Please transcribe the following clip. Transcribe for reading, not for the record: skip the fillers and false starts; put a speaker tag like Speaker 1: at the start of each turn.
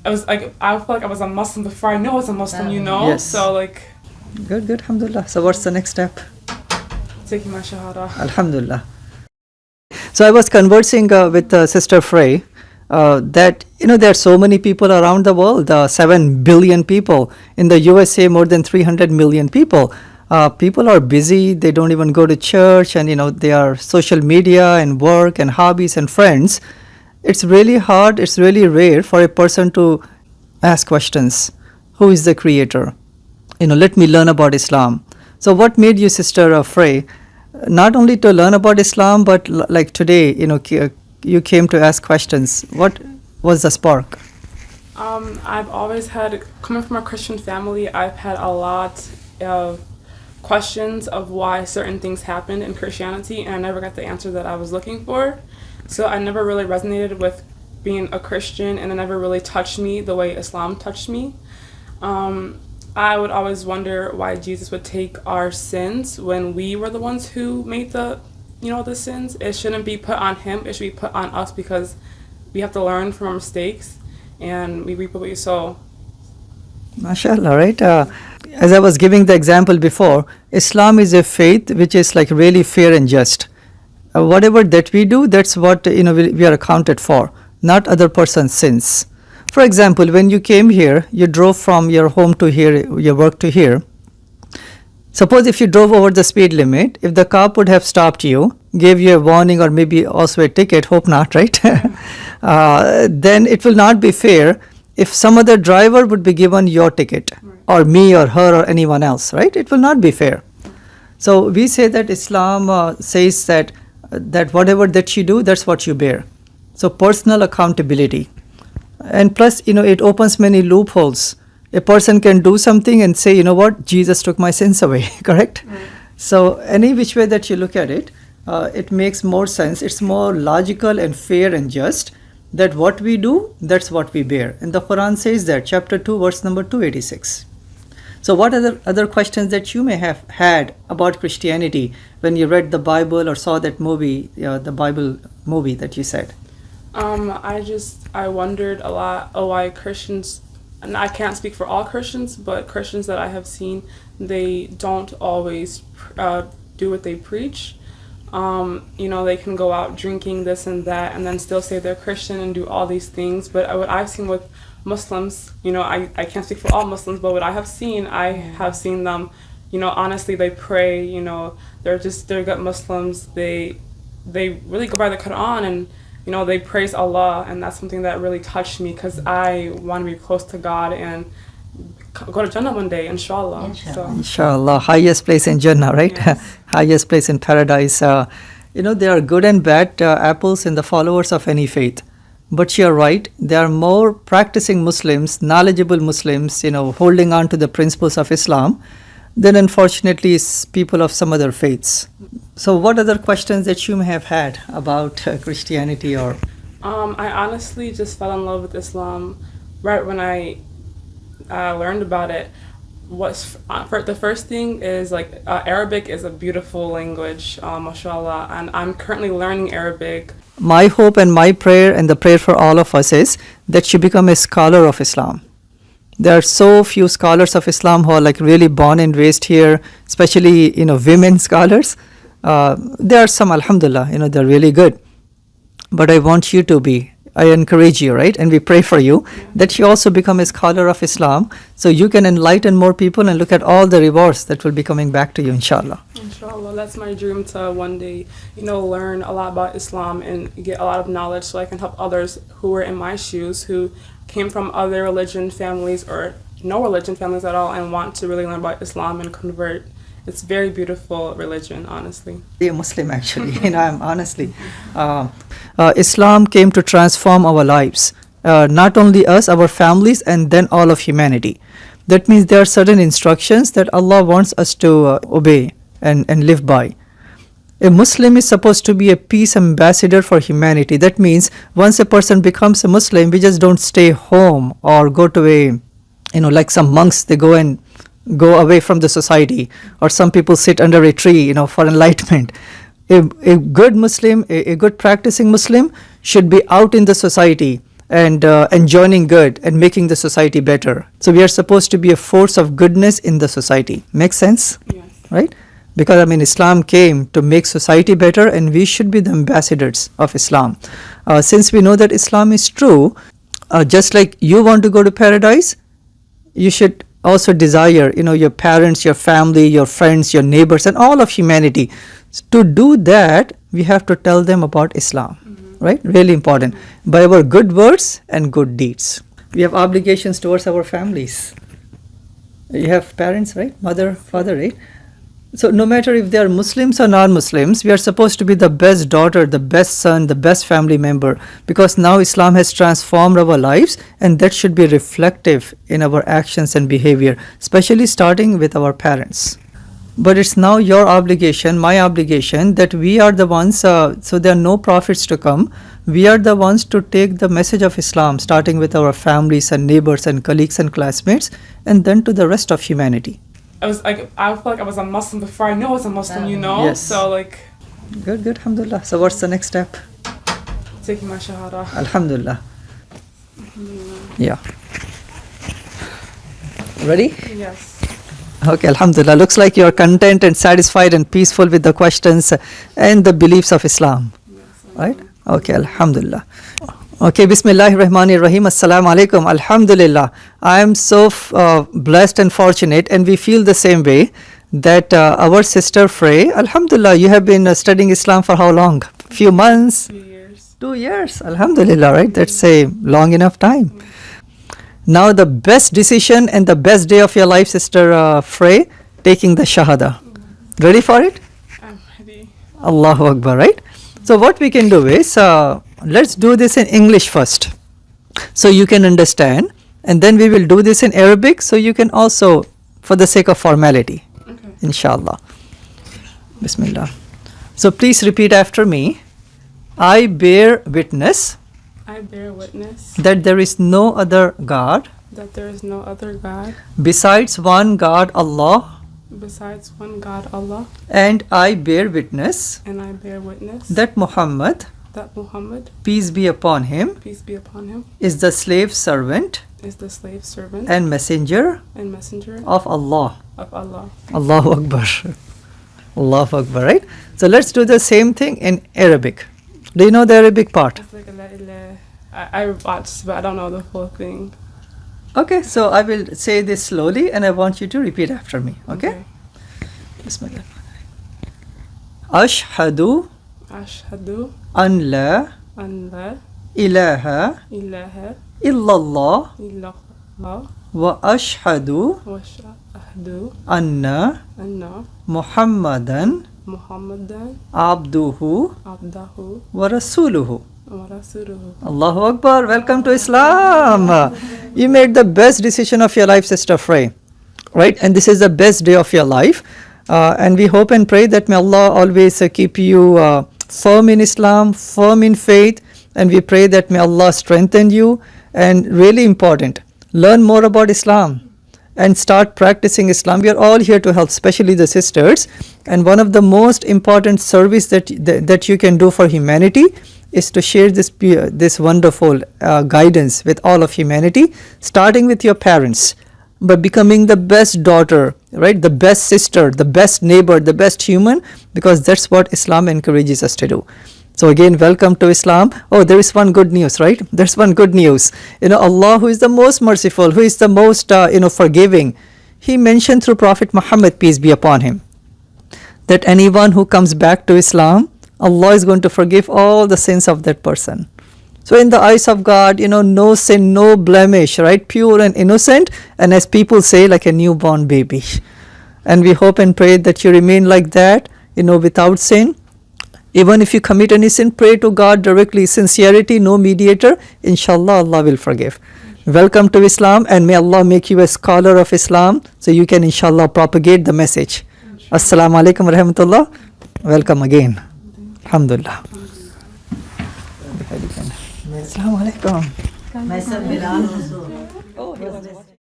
Speaker 1: I was like, I feel like I was a Muslim before I knew I was a Muslim, you know?
Speaker 2: Yes.
Speaker 1: So like,
Speaker 2: Good, alhamdulillah. So what's the next step?
Speaker 1: taking my shahada.
Speaker 2: Alhamdulillah. So I was conversing with Sister Frey that, there are so many people around the world, 7 billion people. In the USA, more than 300 million people. People are busy, they don't even go to church, and, they are social media and work and hobbies and friends. It's really hard, it's really rare for a person to ask questions. Who is the creator? Let me learn about Islam. So what made you, Sister Frey, not only to learn about Islam, but like today, you came to ask questions. What was the spark?
Speaker 1: I've always had, coming from a Christian family, I've had a lot of questions of why certain things happened in Christianity, and I never got the answer that I was looking for. So I never really resonated with being a Christian, and it never really touched me the way Islam touched me. I would always wonder why Jesus would take our sins when we were the ones who made the sins. It shouldn't be put on him, it should be put on us, because we have to learn from our mistakes and we reap what we sow.
Speaker 2: MashaAllah, right? As I was giving the example before, Islam is a faith which is like really fair and just. Whatever that we do, that's what we are accounted for, not other person's sins. For example, when you came here, you drove from your home to here, your work to here. Suppose if you drove over the speed limit, if the cop would have stopped you, gave you a warning or maybe also a ticket, hope not, right? Then it will not be fair if some other driver would be given your ticket, or me or her or anyone else, right? It will not be fair. So we say that Islam says that whatever that you do, that's what you bear. So personal accountability. And plus, it opens many loopholes. A person can do something and say, what, Jesus took my sins away, correct?
Speaker 1: Right.
Speaker 2: So any which way that you look at it, it makes more sense. It's more logical and fair and just that what we do, that's what we bear. And the Quran says that, chapter 2, verse number 286. So what other questions that you may have had about Christianity when you read the Bible or saw that movie, the Bible movie that you said?
Speaker 1: I wondered a lot why Christians, and I can't speak for all Christians, but Christians that I have seen, they don't always do what they preach. They can go out drinking this and that and then still say they're Christian and do all these things. But what I've seen with Muslims, I can't speak for all Muslims, but what I have seen them, honestly, they pray, they're good Muslims. They really go by the Quran and, they praise Allah, and that's something that really touched me because I want to be close to God and go to Jannah one day, inshallah.
Speaker 2: Inshallah, highest place in Jannah, right?
Speaker 1: Yes.
Speaker 2: Highest place in paradise. There are good and bad apples in the followers of any faith. But you're right, there are more practicing Muslims, knowledgeable Muslims, holding on to the principles of Islam than unfortunately people of some other faiths. So what other questions that you may have had about Christianity or?
Speaker 1: I honestly just fell in love with Islam right when I learned about it. The first thing is Arabic is a beautiful language, mashallah, and I'm currently learning Arabic.
Speaker 2: My hope and my prayer and the prayer for all of us is that you become a scholar of Islam. There are so few scholars of Islam who are really born and raised here, especially women scholars. There are some, alhamdulillah, they're really good. But I want you to be. I encourage you, right? And we pray for you that you also become a scholar of Islam so you can enlighten more people and look at all the rewards that will be coming back to you, inshallah.
Speaker 1: Inshallah, that's my dream, to one day, learn a lot about Islam and get a lot of knowledge so I can help others who are in my shoes, who came from other religion families or no religion families at all and want to really learn about Islam and convert. It's very beautiful religion, honestly.
Speaker 2: A Muslim, actually, I'm honestly. Islam came to transform our lives, not only us, our families, and then all of humanity. That means there are certain instructions that Allah wants us to obey and live by. A Muslim is supposed to be a peace ambassador for humanity. That means once a person becomes a Muslim, we just don't stay home or go to like some monks, they go away from the society, or some people sit under a tree, for enlightenment. A good Muslim, a good practicing Muslim should be out in the society and joining good and making the society better. So we are supposed to be a force of goodness in the society. Makes sense?
Speaker 1: Yes.
Speaker 2: Right? Because Islam came to make society better, and we should be the ambassadors of Islam. Since we know that Islam is true, just like you want to go to paradise, you should also desire, your parents, your family, your friends, your neighbors, and all of humanity. To do that, we have to tell them about Islam, right? Really important. By our good words and good deeds. We have obligations towards our families. You have parents, right? Mother, father, right? So no matter if they are Muslims or non-Muslims, we are supposed to be the best daughter, the best son, the best family member, because now Islam has transformed our lives, and that should be reflective in our actions and behavior, especially starting with our parents. But it's now your obligation, my obligation, that we are the ones, so there are no prophets to come. We are the ones to take the message of Islam, starting with our families and neighbors and colleagues and classmates, and then to the rest of humanity.
Speaker 1: I feel like I was a Muslim before I knew I was a Muslim,
Speaker 2: Yes.
Speaker 1: So like
Speaker 2: Good, alhamdulillah. So what's the next step?
Speaker 1: taking my shahada.
Speaker 2: Alhamdulillah. Yeah. Ready?
Speaker 1: Yes.
Speaker 2: Okay, alhamdulillah. Looks like you're content and satisfied and peaceful with the questions and the beliefs of Islam. Right? Okay, alhamdulillah. Okay, Bismillahir Rahmanir Rahim. Assalamu alaikum. Alhamdulillah. I am so blessed and fortunate, and we feel the same way, that our sister Frey, alhamdulillah, you have been studying Islam for how long? Few months?
Speaker 1: 2 years.
Speaker 2: 2 years. Alhamdulillah, right? That's a long enough time. Now the best decision and the best day of your life, Sister Frey, taking the Shahada. Ready for it?
Speaker 1: I'm ready.
Speaker 2: Allahu Akbar, right? So what we can do is, let's do this in English first, so you can understand, and then we will do this in Arabic, so you can also, for the sake of formality,
Speaker 1: Okay.
Speaker 2: inshallah. Bismillah. So please repeat after me. I bear witness
Speaker 1: I bear witness
Speaker 2: that there is no other God
Speaker 1: that there is no other God
Speaker 2: besides one God, Allah,
Speaker 1: besides one God, Allah,
Speaker 2: and I bear witness
Speaker 1: and I bear witness
Speaker 2: that Muhammad,
Speaker 1: that Muhammad,
Speaker 2: peace be upon him,
Speaker 1: peace be upon him,
Speaker 2: is the slave servant
Speaker 1: is the slave servant
Speaker 2: and messenger
Speaker 1: and messenger
Speaker 2: of Allah.
Speaker 1: of Allah.
Speaker 2: Allahu Akbar. Allahu Akbar, right? So let's do the same thing in Arabic. Do you know the Arabic part?
Speaker 1: It's like a la ilaha. I watched, but I don't know the full thing.
Speaker 2: Okay, so I will say this slowly, and I want you to repeat after me. Okay? Bismillah. Ashhadu
Speaker 1: Ashhadu
Speaker 2: an la
Speaker 1: an la
Speaker 2: ilaha
Speaker 1: ilaha
Speaker 2: illallah
Speaker 1: illallah
Speaker 2: wa ashhadu
Speaker 1: wa ashhadu
Speaker 2: anna
Speaker 1: anna
Speaker 2: Muhammadan
Speaker 1: Muhammadan
Speaker 2: abduhu
Speaker 1: abdahu
Speaker 2: wa rasuluhu.
Speaker 1: wa rasuluhu.
Speaker 2: Allahu Akbar. Welcome to Islam. You made the best decision of your life, Sister Frey. Right? And this is the best day of your life. And we hope and pray that may Allah always keep you firm in Islam, firm in faith. And we pray that may Allah strengthen you. And really important, learn more about Islam and start practicing Islam. We are all here to help, especially the sisters. And one of the most important service that you can do for humanity is to share this wonderful guidance with all of humanity, starting with your parents, by becoming the best daughter, right? The best sister, the best neighbor, the best human, because that's what Islam encourages us to do. So again, welcome to Islam. Oh, there is one good news, right? There's one good news. Allah, who is the most merciful, who is the most, forgiving, He mentioned through Prophet Muhammad, peace be upon him, that anyone who comes back to Islam, Allah is going to forgive all the sins of that person. So in the eyes of God, no sin, no blemish, right? Pure and innocent, and as people say, like a newborn baby. And we hope and pray that you remain like that, without sin. Even if you commit any sin, pray to God directly, sincerity, no mediator. Inshallah, Allah will forgive. Welcome to Islam, and may Allah make you a scholar of Islam, so you can inshallah propagate the message. Assalamu alaikum wa rahmatullah. Welcome again. Alhamdulillah. Assalamu alaikum.
Speaker 3: मैं सब बिलाल हूँ